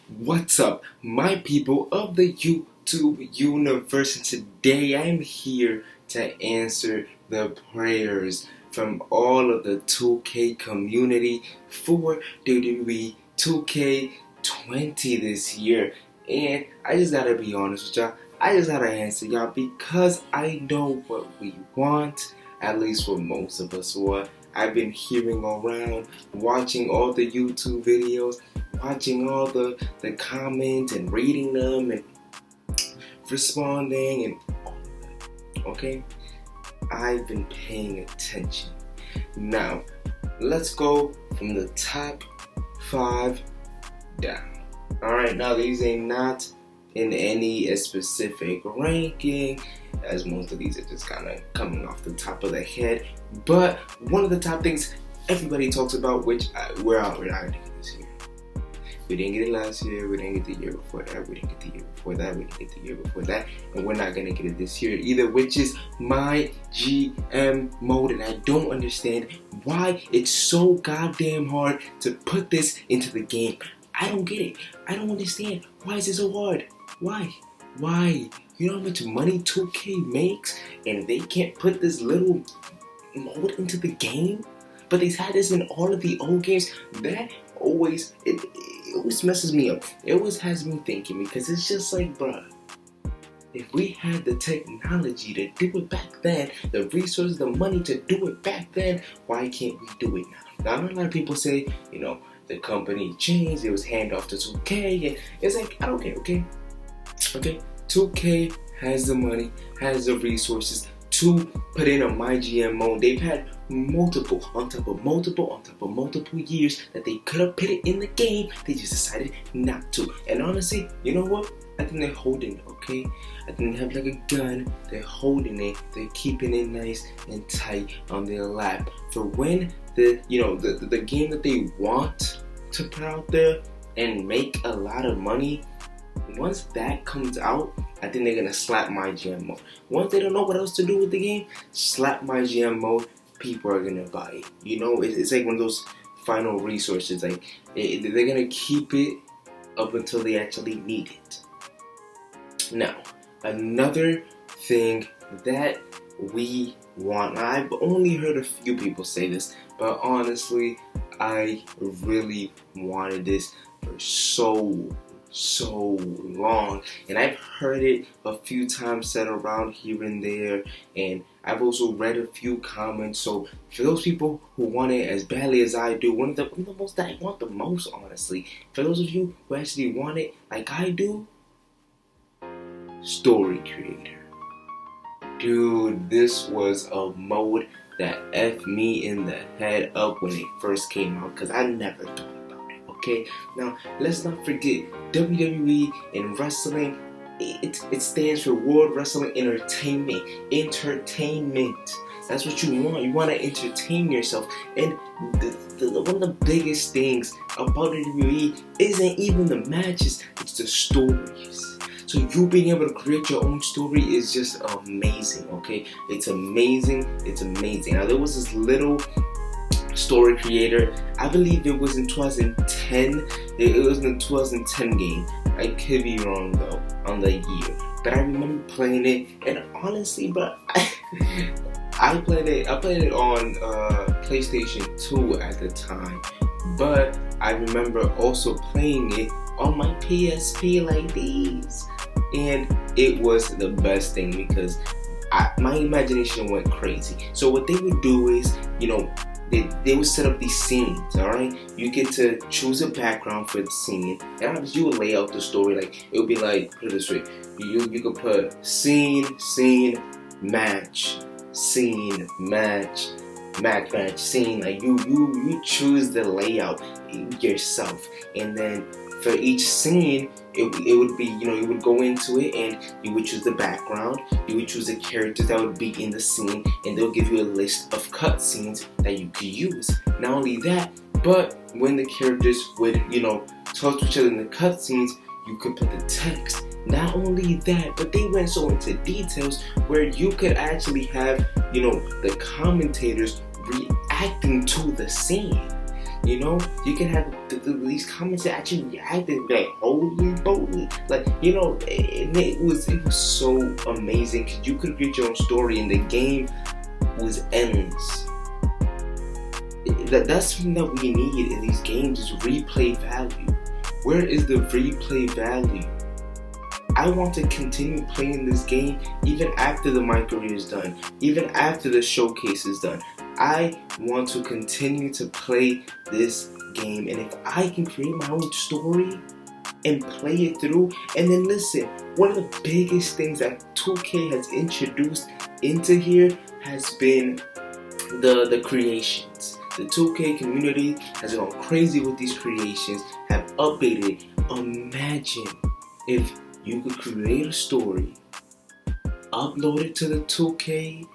What's up, my people of the YouTube universe? And today I'm here to answer the prayers from all of the 2K community for Wwe 2K20 this year. And I just gotta be honest with y'all, I just gotta answer y'all because I know what we want, at least what most of us want. I've been hearing around, watching all the YouTube videos, watching all the comments and reading them and responding and okay, I've been paying attention. Now, let's go from the top 5 down. Alright, now these ain't not in any specific ranking, as most of these are just kind of coming off the top of the head. But one of the top things everybody talks about, which we're not gonna get this year. We didn't get it last year, we didn't get the year before that, we didn't get the year before that, we didn't get the year before that, and we're not gonna get it this year either, which is my GM mode. And I don't understand why it's so goddamn hard to put this into the game. I don't get it. I don't understand. Why is it so hard? Why? You know how much money 2K makes and they can't put this little mode into the game? But they've had this in all of the old games. That always, it always messes me up. It always has me thinking, because it's just like, bruh, if we had the technology to do it back then, the resources, the money to do it back then, why can't we do it now? Now, I know a lot of people say, you know, the company changed, it was handed off to 2K, and it's like, I don't care, okay? 2K has the money, has the resources to put in a My GM mode. They've had multiple years that they could have put it in the game. They just decided not to. And honestly, you know what? I think they're holding it, okay? I think they have like a gun. They're holding it. They're keeping it nice and tight on their lap for when the game that they want to put out there and make a lot of money. Once that comes out, I think they're gonna slap My GM mode. Once they don't know what else to do with the game, slap My GM mode. People are gonna buy it. You know, it's like one of those final resources. Like they're gonna keep it up until they actually need it. Now, another thing that we want. I've only heard a few people say this, but honestly, I really wanted this for so long, and I've heard it a few times said around here and there, and I've also read a few comments. So for those people who want it as badly as I do, one of the most that I want the most, honestly, for those of you who actually want it like I do, Story Creator. Dude, this was a mode that F me in the head up when it first came out, because I never thought about it, okay? Now, let's not forget, WWE in wrestling, it stands for World Wrestling Entertainment. That's what you want. You want to entertain yourself. And one of the biggest things about WWE isn't even the matches, it's the stories. So you being able to create your own story is just amazing, okay? It's amazing. Now, there was this little story creator, I believe it was in 2010. It was in the 2010 game. I could be wrong though on the year, but I remember playing it, and honestly, but I played it on PlayStation 2 at the time, but I remember also playing it on my PSP like these, and it was the best thing because my imagination went crazy. So what they would do is, you know, they would set up these scenes, alright? You get to choose a background for the scene, and obviously you would lay out the story. Like, it would be like, put it this way, you could put scene, match, scene, match, scene. Like, you choose the layout yourself, and then for each scene, it would be, you know, you would go into it and you would choose the background, you would choose the characters that would be in the scene, and they'll give you a list of cutscenes that you could use. Not only that, but when the characters would, you know, talk to each other in the cutscenes, you could put the text. Not only that, but they went so into details where you could actually have, you know, the commentators reacting to the scene. You know, you can have these comments that actually reacted like holy moly, like you know, it was so amazing because you could create your own story and the game was endless. That's something that we need in these games is replay value. Where is the replay value? I want to continue playing this game even after my career is done, even after the showcase is done. I want to continue to play this game, and if I can create my own story and play it through, and then listen, one of the biggest things that 2K has introduced into here has been the creations. The 2K community has gone crazy with these creations, have updated. Imagine if you could create a story, upload it to the 2K,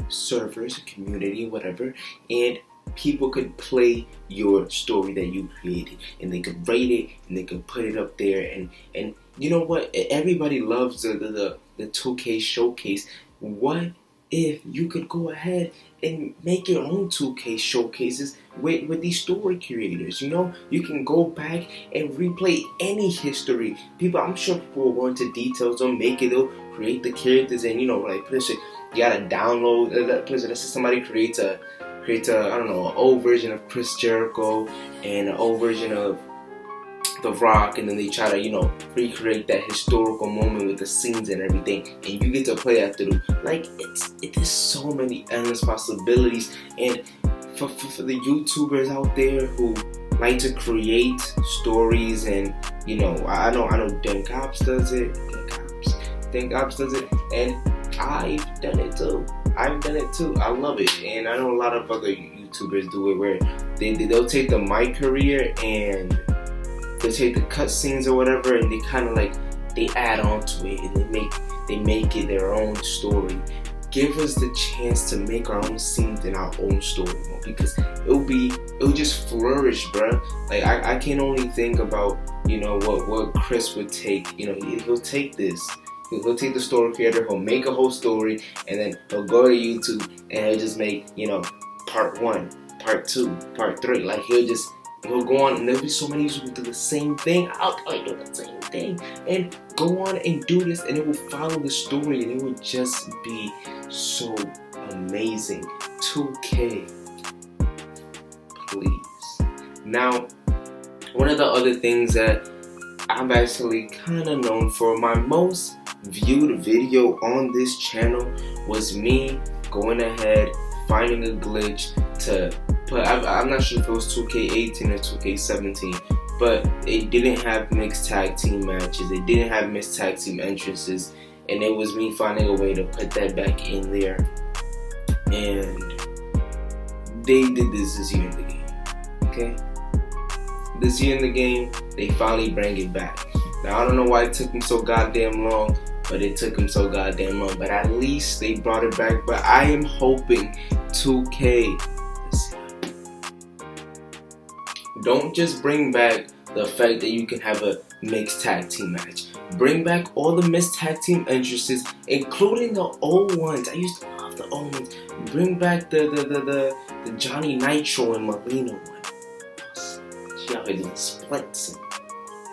servers, community, whatever, and people could play your story that you created, and they could rate it, and they could put it up there, and you know what? Everybody loves the 2K showcase. What if you could go ahead and make your own 2K showcases with these story creators? You can go back and replay any history. I'm sure people will go into details. They'll make it. They'll create the characters, and like, listen, you gotta download. Let's say somebody creates a I don't know, an old version of Chris Jericho and an old version of The Rock, and then they try to recreate that historical moment with the scenes and everything, and you get to play that through. Like, it is so many endless possibilities. And for the YouTubers out there who like to create stories, and I know Dan Cops does it. And I've done it too. I love it, and I know a lot of other YouTubers do it where they'll take my career and they take the cutscenes or whatever, and they kind of they add on to it, and they make it their own story. Give us the chance to make our own scenes in our own story mode, because it'll just flourish, bro. Like, I can only think about what Chris would take. He'll take this. He'll take the story creator, he'll make a whole story, and then he'll go to YouTube and he'll just make, part 1, part 2, part 3. Like, he'll go on, and there'll be so many people who do the same thing. I'll do the same thing, and go on and do this, and it will follow the story, and it will just be so amazing. 2K, please. Now, one of the other things that I'm actually kind of known for, my most viewed video on this channel was me going ahead, finding a glitch to put, I'm not sure if it was 2K18 or 2K17, but it didn't have mixed tag team matches, it didn't have mixed tag team entrances, and it was me finding a way to put that back in there. And they did this year in the game, okay? This year in the game, they finally bring it back. Now, I don't know why it took them so goddamn long, but it took them so goddamn long. But at least they brought it back. But I am hoping 2K, don't just bring back the fact that you can have a mixed tag team match. Bring back all the mixed tag team entrances, including the old ones. I used to love the old ones. Bring back the Johnny Nitro and Molina one. She out here doing splits and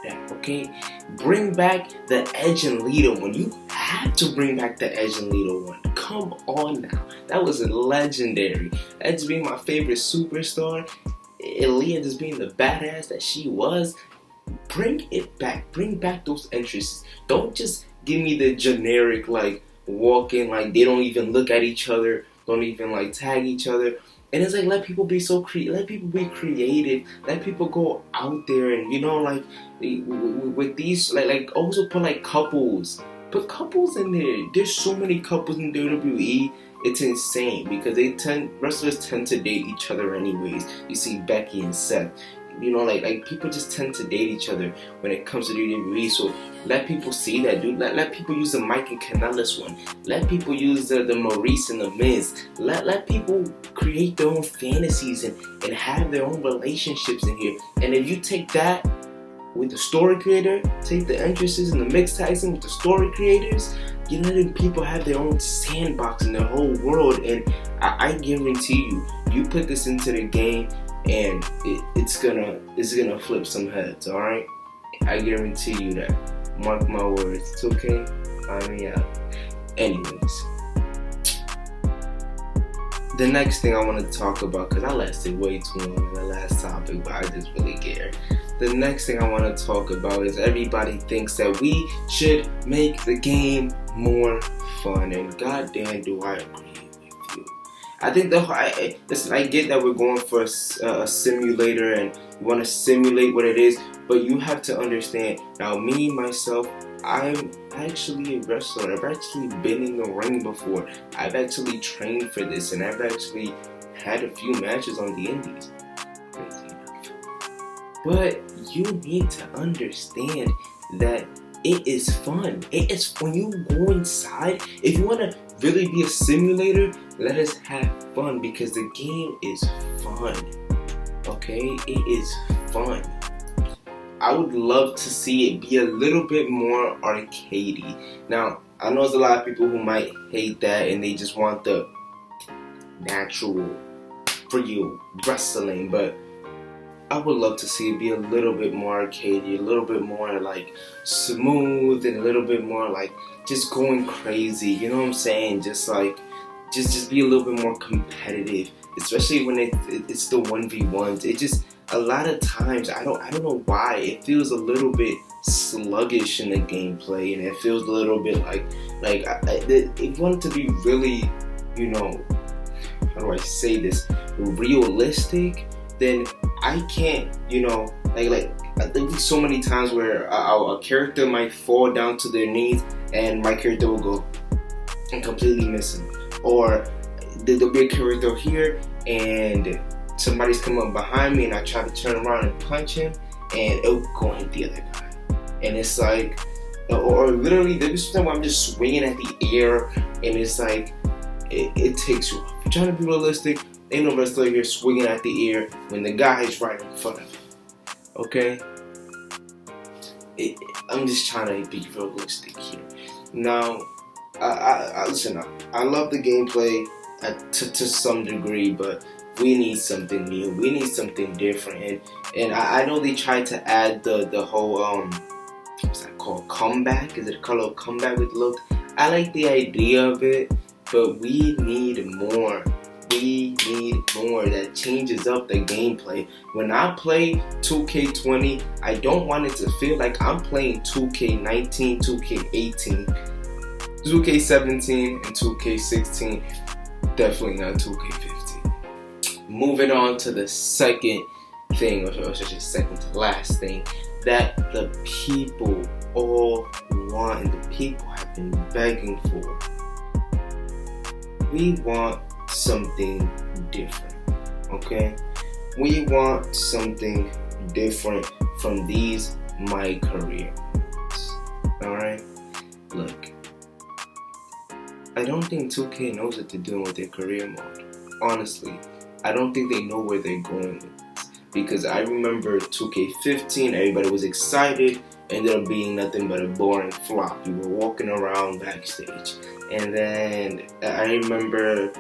that, okay? Bring back the Edge and Lita one. You have to bring back the Edge and Lita one. Come on now. That was legendary. Edge being my favorite superstar, and Lita just being the badass that she was. Bring it back. Bring back those entrances. Don't just give me the generic, walk-in, they don't even look at each other, don't even, tag each other. And it's let people be so let people be creative, let people go out there, and with these, also put couples, put couples in there. There's so many couples in WWE, it's insane, because wrestlers tend to date each other anyways. You see Becky and Seth, people just tend to date each other when it comes to WWE. So let people see that, dude. Let people use the Mike and Kanellis one. Let people use the Maurice and the Miz. Let people create their own fantasies and have their own relationships in here. And if you take that with the story creator, take the entrances and the mixed tag team with the story creators, you're letting people have their own sandbox in their whole world. And I guarantee you put this into the game, and it's gonna flip some heads. All right, I guarantee you that. Mark my words. It's okay. Find me out. Anyways, the next thing I want to talk about, because I lasted way too long in the last topic, but I just really care. The next thing I want to talk about is everybody thinks that we should make the game more fun, and goddamn do I agree with you. I think I get that we're going for a simulator and we want to simulate what it is, but you have to understand, now me, myself, I'm actually a wrestler. I've actually been in the ring before. I've actually trained for this, and I've actually had a few matches on the indies. Crazy enough. But you need to understand that it is fun. It is when you go inside. If you want to really be a simulator, let us have fun, because the game is fun. Okay? It is fun. I would love to see it be a little bit more arcadey. Now, I know there's a lot of people who might hate that and they just want the natural, real wrestling, but I would love to see it be a little bit more arcadey, a little bit more like smooth, and a little bit more like just going crazy. You know what I'm saying? Just like, just be a little bit more competitive, especially when it's the 1v1s. It just, a lot of times, I don't know why, it feels a little bit sluggish in the gameplay, and it feels a little bit like if you want it to be really, you know, how do I say this, realistic, then I can't, you know, like there'll be so many times where a character might fall down to their knees and my character will go and completely miss him, or there'll be a character here and somebody's come up behind me and I try to turn around and punch him and it'll go and hit the other guy. And it's like, or literally there's sometimes where I'm just swinging at the air and it's like, it takes you off. If you're trying to be realistic, ain't no wrestler here swinging at the air when the guy is right in front of you. Okay? I'm just trying to be realistic here. Now, listen, I love the gameplay to some degree, but we need something new. We need something different. And I know they tried to add the whole what's that called? Comeback? Is it called a comeback with look? I like the idea of it, but we need more. We need more that changes up the gameplay. When I play 2K20, I don't want it to feel like I'm playing 2K19, 2K18, 2K17, and 2K16. Definitely not 2K15. Moving on to the second thing, or should I say second to last thing, that the people all want and the people have been begging for. We want something different, okay? We want something different from these my career modes, alright? Look, I don't think 2K knows what they're doing with their career mode. Honestly, I don't think they know where they're going with this. Because I remember 2K15, everybody was excited, ended up being nothing but a boring flop. You were walking around backstage. And then I remember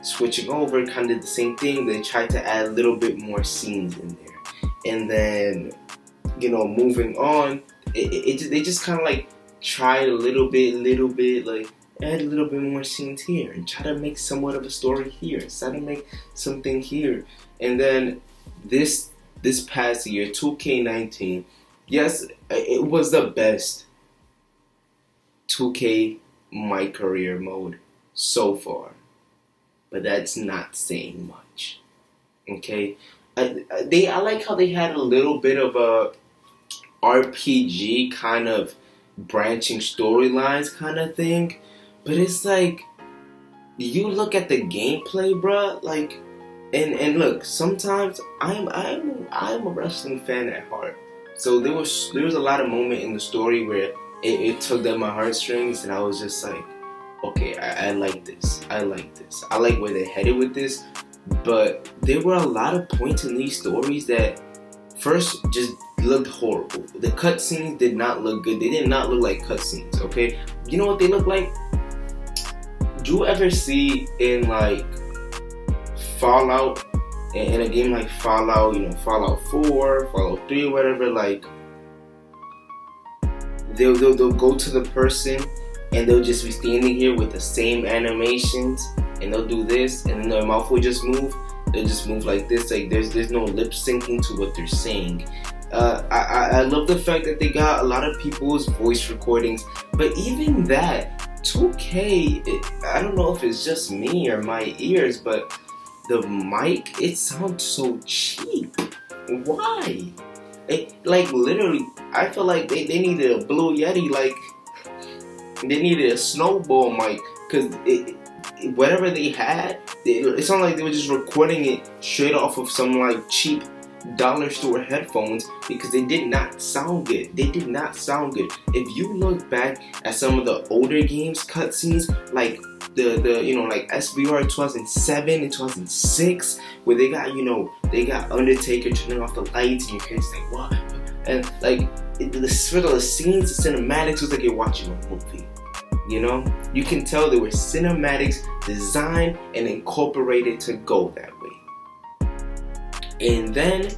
switching over, kind of did the same thing. They tried to add a little bit more scenes in there. And then, you know, moving on, they just kind of like tried a little bit, like, add a little bit more scenes here and try to make somewhat of a story here, try to make something here. And then this past year, 2K19, yes, it was the best 2K my career mode so far, but that's not saying much. Okay, I like how they had a little bit of a RPG kind of branching storylines kind of thing. But it's like, you look at the gameplay, bruh, like, and look, sometimes I'm a wrestling fan at heart. So there was a lot of moment in the story where it tugged at my heartstrings, and I was just like, okay, I like this. I like where they're headed with this. But there were a lot of points in these stories that first just looked horrible. The cutscenes did not look good. They did not look like cutscenes, okay? You know what they look like? Do you ever see in like Fallout in a game like Fallout, Fallout 4, Fallout 3, whatever, like they'll go to the person and they'll just be standing here with the same animations, and they'll do this, and then their mouth will just move. They'll just move like this, like there's no lip syncing to what they're saying. I love the fact that they got a lot of people's voice recordings, but even that, 2K, I don't know if it's just me or my ears, but the mic, it sounds so cheap. Why? Like literally, I feel like they needed a Blue Yeti, like they needed a snowball mic, because whatever they had, it sounded like they were just recording it straight off of some like cheap dollar store headphones, because they did not sound good. They did not sound good. If you look back at some of the older games cutscenes, like the like SVR 2007 and 2006, where they got Undertaker turning off the lights and your character's like, what? And like the scenes, the cinematics was like you're watching a movie. You can tell there were cinematics designed and incorporated to go that way. And then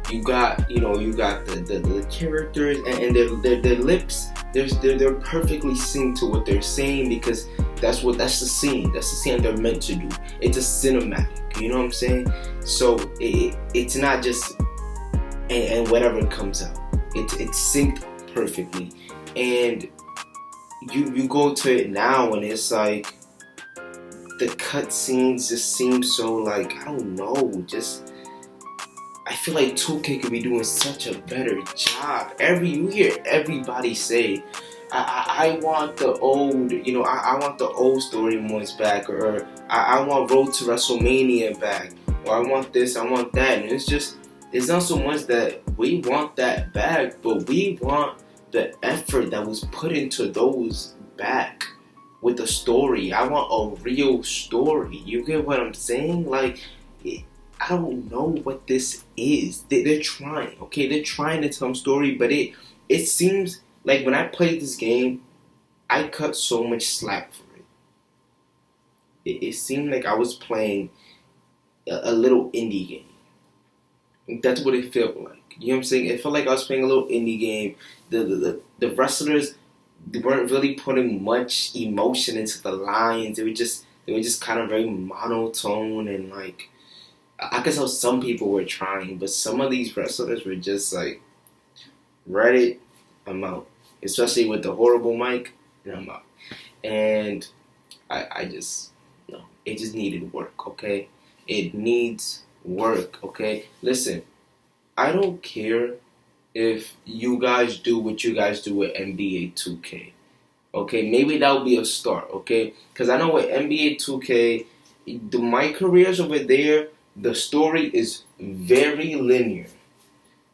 you got the characters and their lips. They're perfectly synced to what they're saying, because that's the scene. That's the scene they're meant to do. It's a cinematic. You know what I'm saying? So it's not just and whatever comes out. It's synced perfectly. And you go to it now and it's like the cutscenes just seem so like, I don't know, just I feel like 2K could be doing such a better job. You hear everybody say, I want the old, I want the old story modes back, or I want Road to WrestleMania back, or I want this, I want that. And it's not so much that we want that back, but we want the effort that was put into those back with the story. I want a real story. You get what I'm saying? Like, I don't know what this is. They're trying, okay? They're trying to tell a story, but it seems like when I played this game, I cut so much slack for it. It seemed like I was playing a little indie game. That's what it felt like. You know what I'm saying? It felt like I was playing a little indie game. The wrestlers, they weren't really putting much emotion into the lines. They were just kind of very monotone, and like, I could tell some people were trying, but some of these wrestlers were just like, Reddit, I'm out. Especially with the horrible mic, and I'm out. And I just, no, it just needed work, okay? It needs work, okay? Listen, I don't care if you guys do what you guys do with NBA 2K. Okay, maybe that'll be a start, okay? Because I know with NBA 2K, my careers over there, the story is very linear.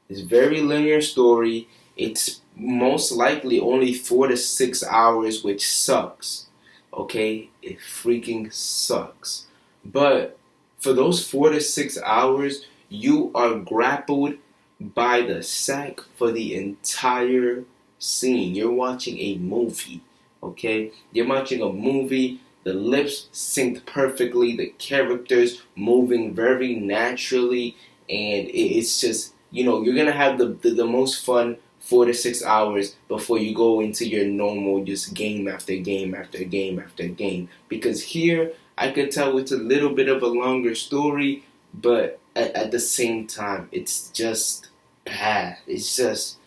It's very linear story. It's most likely only 4 to 6 hours, which sucks. Okay? It freaking sucks. But for those 4 to 6 hours, you are grappled by the sack for the entire scene. You're watching a movie. Okay? You're watching a movie. The lips synced perfectly, the characters moving very naturally, and it's just, you're going to have the most fun 4 to 6 hours before you go into your normal just game after game after game after game. Because here, I could tell it's a little bit of a longer story, but at the same time, it's just bad. It's just,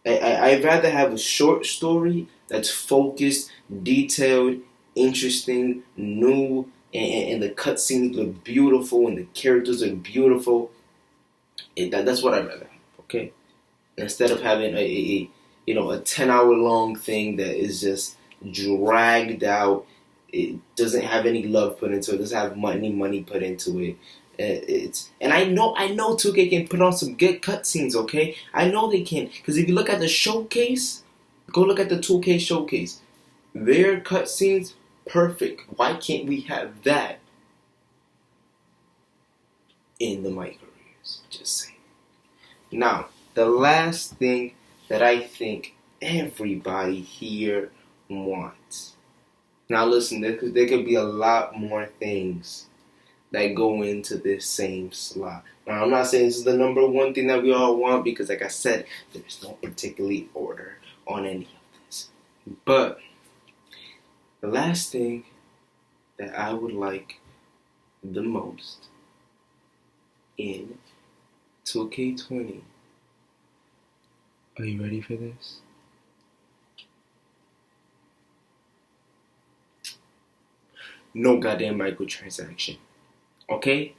I'd rather have a short story that's focused, detailed, interesting, new, and the cutscenes look beautiful, and the characters are beautiful. That's what I'd rather have, okay? Instead of having a 10-hour long thing that is just dragged out. It doesn't have any love put into it. Doesn't have any money put into it. And I know 2K can put on some good cutscenes, okay? I know they can, because if you look at the showcase, go look at the 2K showcase. Their cutscenes, perfect. Why can't we have that in the My Careers? Just saying. Now, the last thing that I think everybody here wants. Now listen, there could be a lot more things that go into this same slot. Now, I'm not saying this is the number one thing that we all want because, like I said, there's no particular order on any of this. But the last thing that I would like the most in 2K20. Are you ready for this? No goddamn microtransaction. Okay?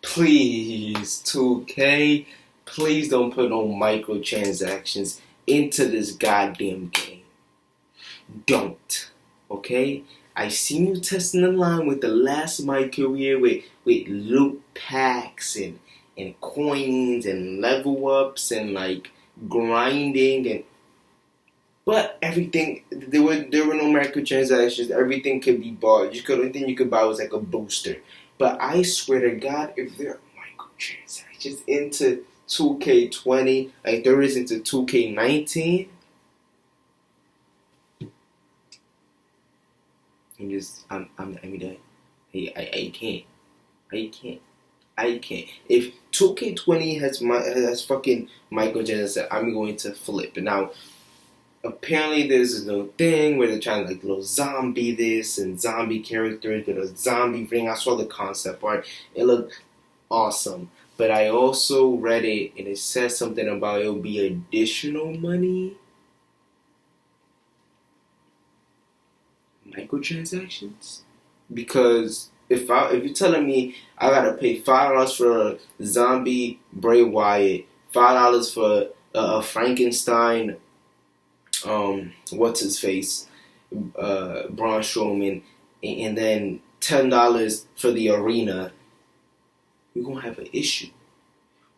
Please, 2K, please don't put no microtransactions into this goddamn game. Don't. Okay? I seen you testing the line with the last of my career with loot packs and coins and level ups and like grinding and but everything there were no microtransactions. Everything could be bought. Only thing you could buy was like a booster. But I swear to God, if there are microtransactions into 2K20 like there is into 2K19, I can't. If 2K20 has fucking microtransactions, I'm going to flip. Now, apparently there's a little thing where they're trying to like little zombie this and zombie characters with a zombie thing. I saw the concept art. It looked awesome. But I also read it and it says something about it'll be additional money. Microtransactions? Because if you're telling me I gotta pay $5 for a zombie Bray Wyatt, $5 for a Frankenstein, what's his face, Braun Strowman, and then $10 for the arena, we're gonna have an issue.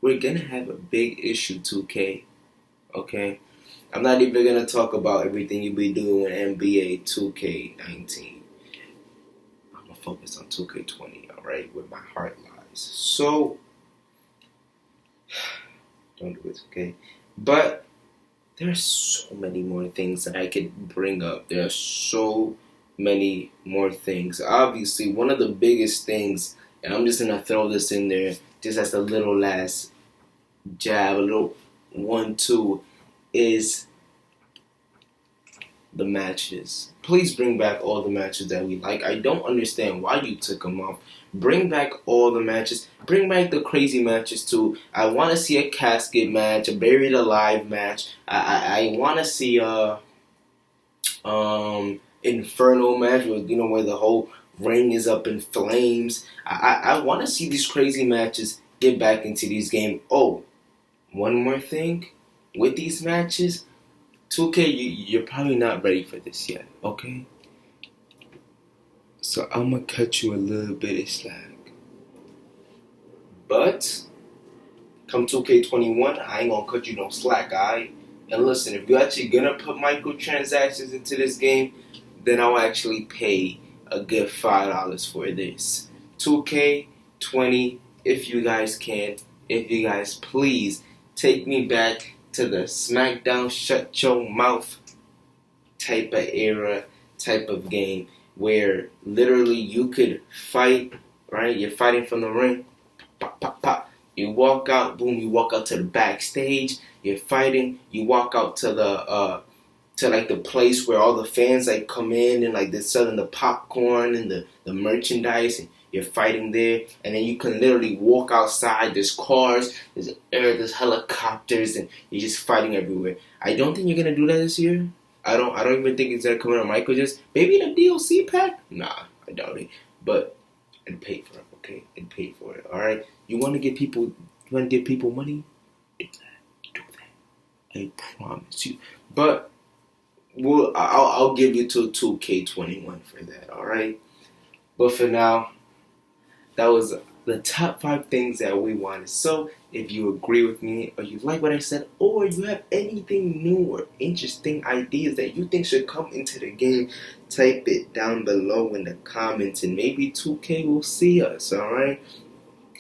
We're gonna have a big issue, 2K. Okay, I'm not even gonna talk about everything you be doing with NBA 2K19. I'm gonna focus on 2K20, alright, where my heart lies. So, don't do it, okay? But there's so many more things that I could bring up. There are so many more things. Obviously, one of the biggest things, and I'm just gonna throw this in there, just as a little last jab, a little 1-2, is the matches. Please bring back all the matches that we like. I don't understand why you took them off. Bring back all the matches. Bring back the crazy matches too. I want to see a casket match, a buried alive match. I want to see a inferno match where the whole ring is up in flames. I want to see these crazy matches get back into these games. Oh, one more thing with these matches, 2K, you're probably not ready for this yet, okay? So I'm gonna cut you a little bit of slack. But come 2K21, I ain't gonna cut you no slack, alright? And listen, if you're actually gonna put microtransactions into this game, then I'll actually pay a good $5 for this. 2K20, if you guys can, if you guys please, take me back to the SmackDown shut your mouth type of era, type of game where literally you could fight, right? You're fighting from the ring, pop, pop, pop. You walk out, boom, you walk out to the backstage, you're fighting, you walk out to the to like the place where all the fans like come in and like they're selling the popcorn and the merchandise and you're fighting there, and then you can literally walk outside. There's cars, there's air, there's helicopters, and you're just fighting everywhere. I don't think you're gonna do that this year. I don't even think it's gonna come out on microtransactions. Maybe in a DLC pack? Nah, I doubt it. But I'd pay for it, okay? I'd pay for it. Alright? You wanna give people money? Do that. I promise you. But I'll give you till 2K21 for that, alright? But for now, that was the top 5 things that we wanted. So, if you agree with me, or you like what I said, or you have anything new or interesting ideas that you think should come into the game, type it down below in the comments, and maybe 2K will see us, alright?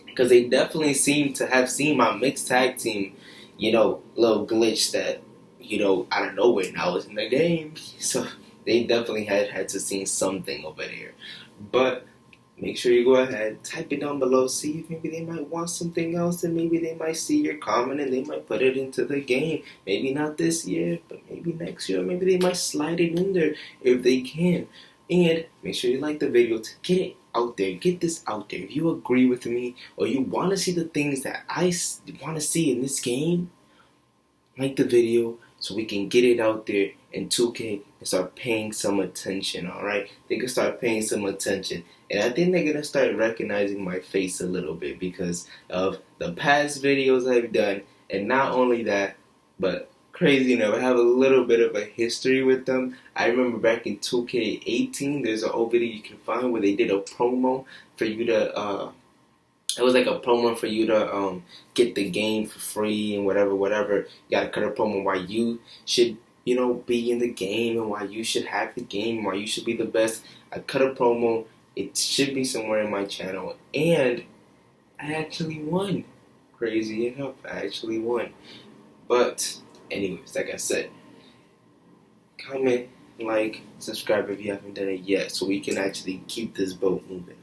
Because they definitely seem to have seen my mixed tag team, little glitch that, out of nowhere now is in the game. So, they definitely had to see something over there. But make sure you go ahead, type it down below, see if maybe they might want something else, and maybe they might see your comment and they might put it into the game. Maybe not this year, but maybe next year, maybe they might slide it in there if they can. And make sure you like the video to get it out there, get this out there. If you agree with me or you want to see the things that I want to see in this game, like the video so we can get it out there and 2K and start paying some attention, alright? They can start paying some attention. And I think they're going to start recognizing my face a little bit because of the past videos I've done. And not only that, but crazy enough, I have a little bit of a history with them. I remember back in 2K18, there's an old video you can find where they did a promo for you to, it was like a promo for you to get the game for free and whatever. You gotta cut a promo why you should, be in the game and why you should have the game, why you should be the best. I cut a promo. It should be somewhere in my channel. And I actually won. Crazy enough, I actually won. But anyways, like I said, comment, like, subscribe if you haven't done it yet so we can actually keep this boat moving.